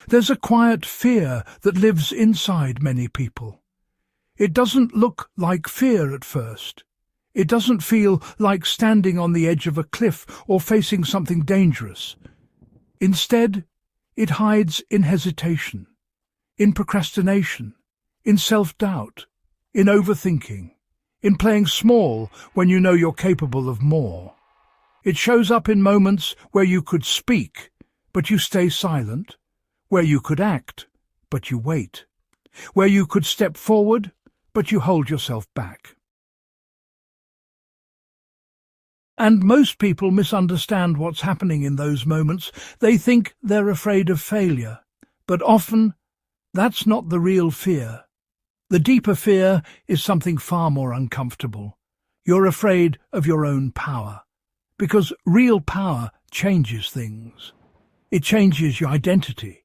There's a quiet fear that lives inside many people. It doesn't look like fear at first. It doesn't feel like standing on the edge of a cliff or facing something dangerous. Instead, it hides in hesitation, in procrastination, in self-doubt, in overthinking, in playing small when you know you're capable of more. It shows up in moments where you could speak, but you stay silent, where you could act, but you wait, where you could step forward, but you hold yourself back. And most people misunderstand what's happening in those moments. They think they're afraid of failure, but often that's not the real fear. The deeper fear is something far more uncomfortable. You're afraid of your own power, because real power changes things. It changes your identity.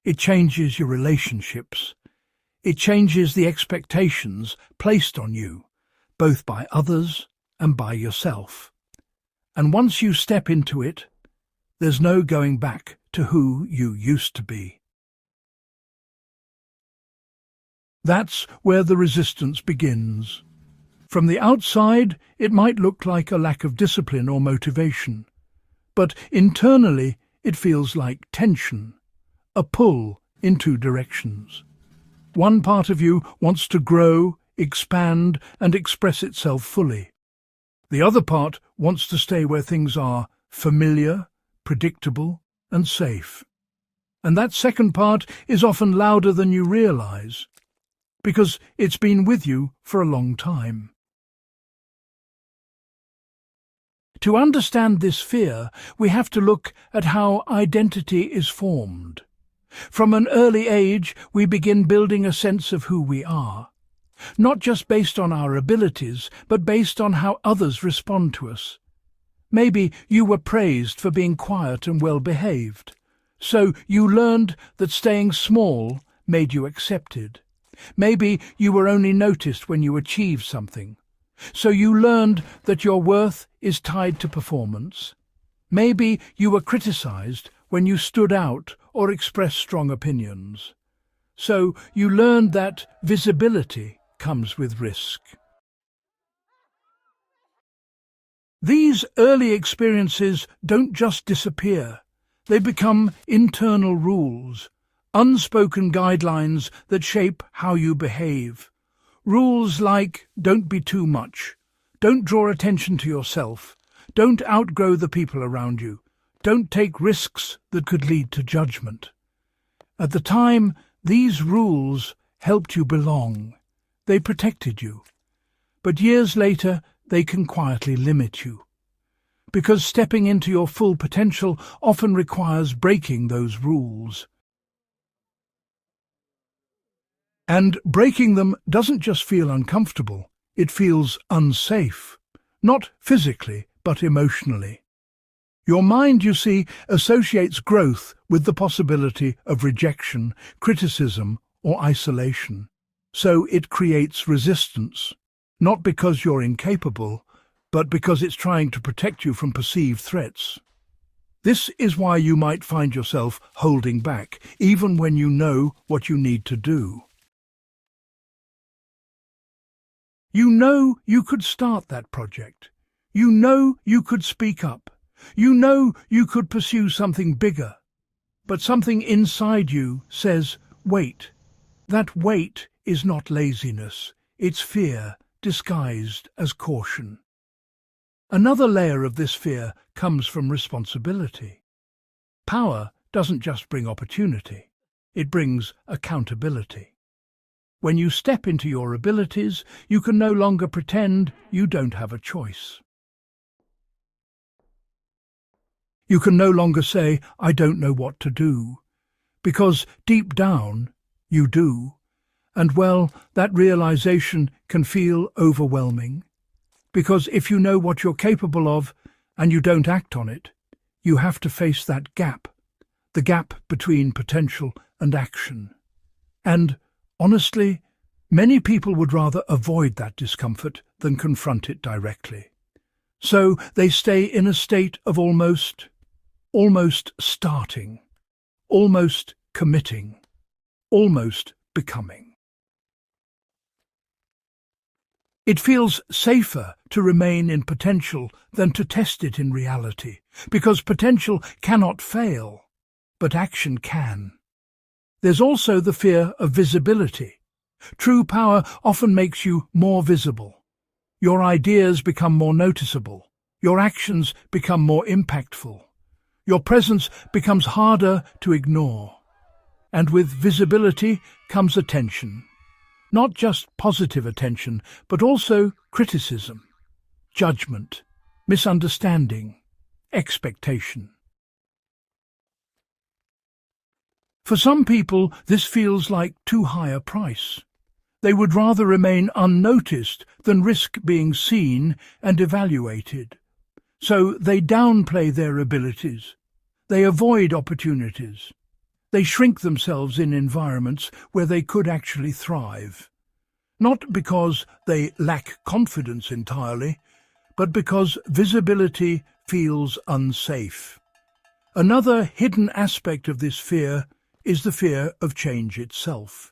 It changes your relationships. It changes the expectations placed on you, both by others and by yourself. And once you step into it, there's no going back to who you used to be. That's where the resistance begins. From the outside, it might look like a lack of discipline or motivation, but internally it feels like tension, a pull in two directions. One part of you wants to grow, expand, and express itself fully. The other part wants to stay where things are familiar, predictable, and safe. And that second part is often louder than you realize, because it's been with you for a long time. To understand this fear, we have to look at how identity is formed. From an early age, we begin building a sense of who we are. Not just based on our abilities, but based on how others respond to us. Maybe you were praised for being quiet and well-behaved, so you learned that staying small made you accepted. Maybe you were only noticed when you achieved something, so you learned that your worth is tied to performance. Maybe you were criticized when you stood out or expressed strong opinions, so you learned that visibility comes with risk. These early experiences don't just disappear. They become internal rules, unspoken guidelines that shape how you behave. Rules like don't be too much, don't draw attention to yourself, don't outgrow the people around you, don't take risks that could lead to judgment. At the time, these rules helped you belong. They protected you. But years later, they can quietly limit you. Because stepping into your full potential often requires breaking those rules. And breaking them doesn't just feel uncomfortable, it feels unsafe. Not physically, but emotionally. Your mind, you see, associates growth with the possibility of rejection, criticism, or isolation. So it creates resistance, not because you're incapable, but because it's trying to protect you from perceived threats. This is why you might find yourself holding back, even when you know what you need to do. You know you could start that project. You know you could speak up. You know you could pursue something bigger. But something inside you says, wait. That wait is not laziness. It's fear disguised as caution. Another layer of this fear comes from responsibility. Power doesn't just bring opportunity. It brings accountability. When you step into your abilities, you can no longer pretend you don't have a choice. You can no longer say, I don't know what to do, because deep down, you do. And well, that realization can feel overwhelming, because if you know what you're capable of and you don't act on it, you have to face that gap, the gap between potential and action. And honestly, many people would rather avoid that discomfort than confront it directly. So they stay in a state of almost starting, almost committing, almost becoming. It feels safer to remain in potential than to test it in reality, because potential cannot fail, but action can. There's also the fear of visibility. True power often makes you more visible. Your ideas become more noticeable. Your actions become more impactful. Your presence becomes harder to ignore. And with visibility comes attention. Not just positive attention, but also criticism, judgment, misunderstanding, expectation. For some people, this feels like too high a price. They would rather remain unnoticed than risk being seen and evaluated. So they downplay their abilities. They avoid opportunities. They shrink themselves in environments where they could actually thrive. Not because they lack confidence entirely, but because visibility feels unsafe. Another hidden aspect of this fear is the fear of change itself.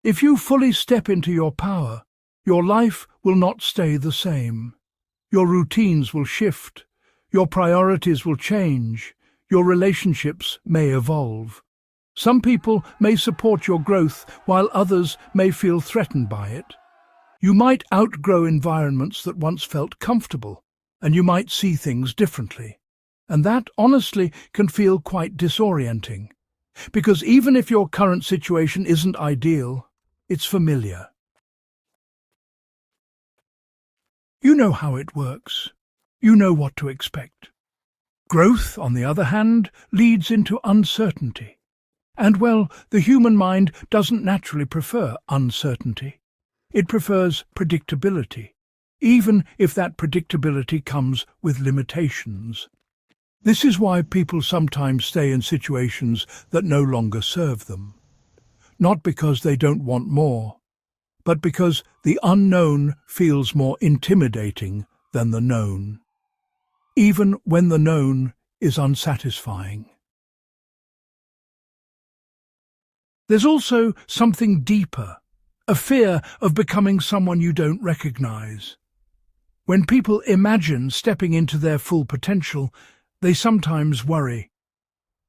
If you fully step into your power, your life will not stay the same. Your routines will shift. Your priorities will change. Your relationships may evolve. Some people may support your growth while others may feel threatened by it. You might outgrow environments that once felt comfortable, and you might see things differently. And that, honestly, can feel quite disorienting. Because even if your current situation isn't ideal, it's familiar. You know how it works. You know what to expect. Growth, on the other hand, leads into uncertainty. And, well, the human mind doesn't naturally prefer uncertainty. It prefers predictability, even if that predictability comes with limitations. This is why people sometimes stay in situations that no longer serve them. Not because they don't want more, but because the unknown feels more intimidating than the known, even when the known is unsatisfying. There's also something deeper, a fear of becoming someone you don't recognize. When people imagine stepping into their full potential, they sometimes worry.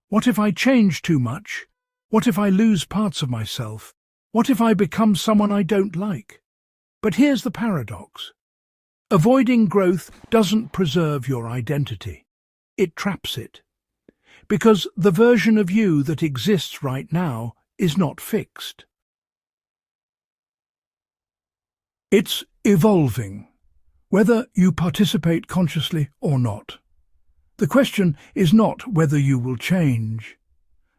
What if I change too much? What if I lose parts of myself? What if I become someone I don't like? But here's the paradox. Avoiding growth doesn't preserve your identity. It traps it. Because the version of you that exists right now is not fixed. It's evolving, whether you participate consciously or not. The question is not whether you will change.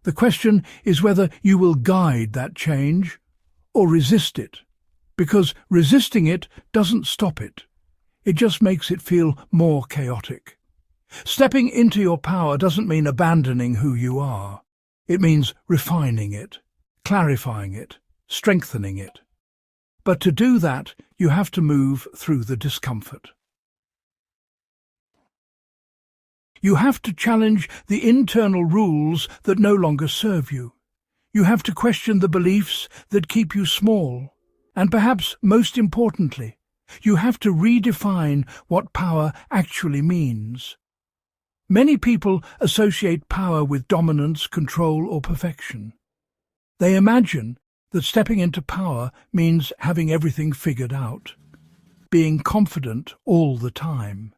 The question is whether you will guide that change or resist it, because resisting it doesn't stop it. It just makes it feel more chaotic. Stepping into your power doesn't mean abandoning who you are. It means refining it, clarifying it, strengthening it. But to do that, you have to move through the discomfort. You have to challenge the internal rules that no longer serve you. You have to question the beliefs that keep you small. And perhaps most importantly, you have to redefine what power actually means. Many people associate power with dominance, control, or perfection. They imagine that stepping into power means having everything figured out, being confident all the time,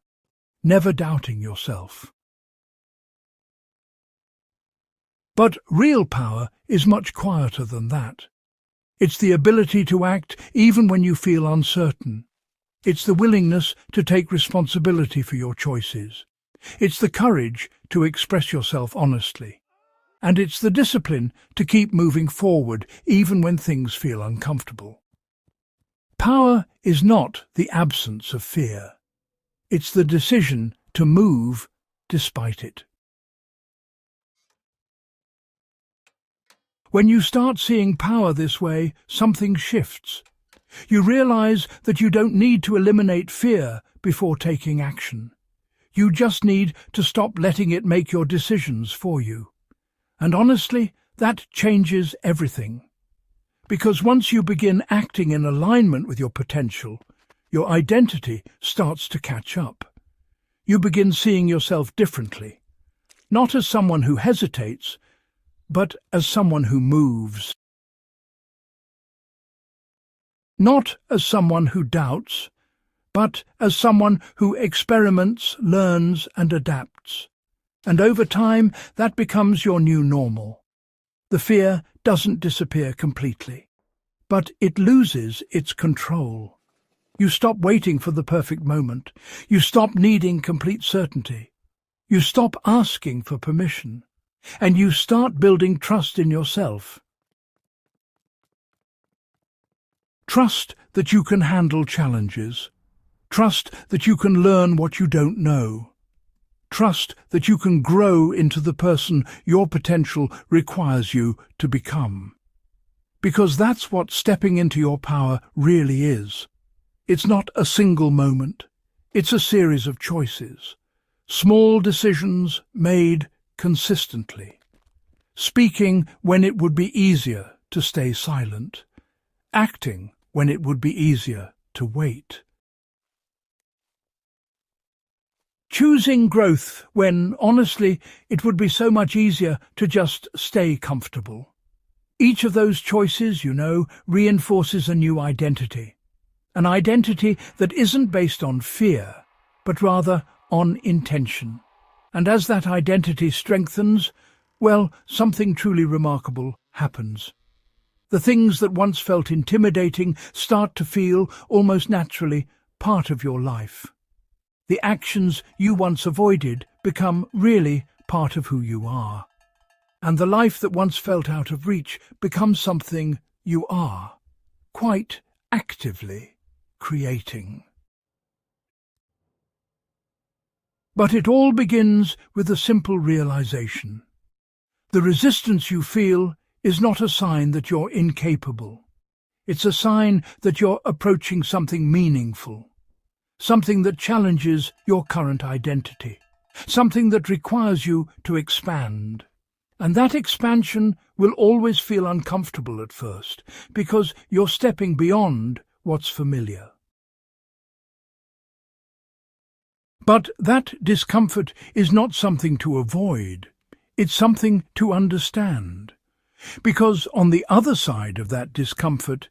never doubting yourself. But real power is much quieter than that. It's the ability to act even when you feel uncertain. It's the willingness to take responsibility for your choices. It's the courage to express yourself honestly. And it's the discipline to keep moving forward even when things feel uncomfortable. Power is not the absence of fear. It's the decision to move despite it. When you start seeing power this way, something shifts. You realize that you don't need to eliminate fear before taking action. You just need to stop letting it make your decisions for you. And honestly, that changes everything. Because once you begin acting in alignment with your potential, your identity starts to catch up. You begin seeing yourself differently, not as someone who hesitates, but as someone who moves. Not as someone who doubts, but as someone who experiments, learns, and adapts. And over time, that becomes your new normal. The fear doesn't disappear completely, but it loses its control. You stop waiting for the perfect moment. You stop needing complete certainty. You stop asking for permission, and you start building trust in yourself. Trust that you can handle challenges. Trust that you can learn what you don't know. Trust that you can grow into the person your potential requires you to become. Because that's what stepping into your power really is. It's not a single moment. It's a series of choices. Small decisions made consistently. Speaking when it would be easier to stay silent. Acting when it would be easier to wait. Choosing growth when, honestly, it would be so much easier to just stay comfortable. Each of those choices, reinforces a new identity. An identity that isn't based on fear, but rather on intention. And as that identity strengthens, something truly remarkable happens. The things that once felt intimidating start to feel, almost naturally, part of your life. The actions you once avoided become really part of who you are. And the life that once felt out of reach becomes something you are, quite actively creating. But it all begins with a simple realization. The resistance you feel is not a sign that you're incapable. It's a sign that you're approaching something meaningful, something that challenges your current identity, something that requires you to expand. And that expansion will always feel uncomfortable at first, because you're stepping beyond what's familiar. But that discomfort is not something to avoid. It's something to understand. Because on the other side of that discomfort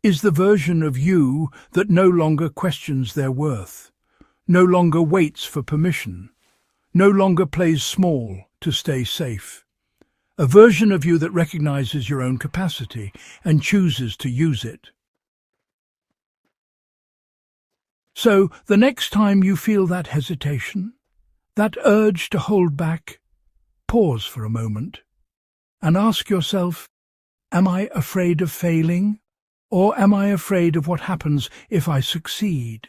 is the version of you that no longer questions their worth, no longer waits for permission, no longer plays small to stay safe. A version of you that recognizes your own capacity and chooses to use it. So the next time you feel that hesitation, that urge to hold back, pause for a moment and ask yourself, am I afraid of failing? Or am I afraid of what happens if I succeed?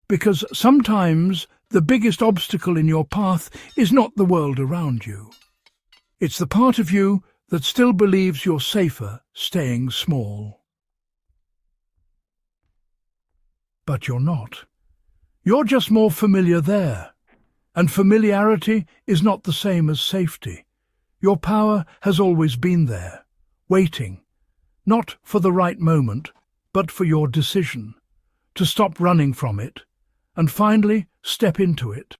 Because sometimes the biggest obstacle in your path is not the world around you. It's the part of you that still believes you're safer staying small. But you're not. You're just more familiar there. And familiarity is not the same as safety. Your power has always been there, waiting, not for the right moment, but for your decision, to stop running from it, and finally step into it.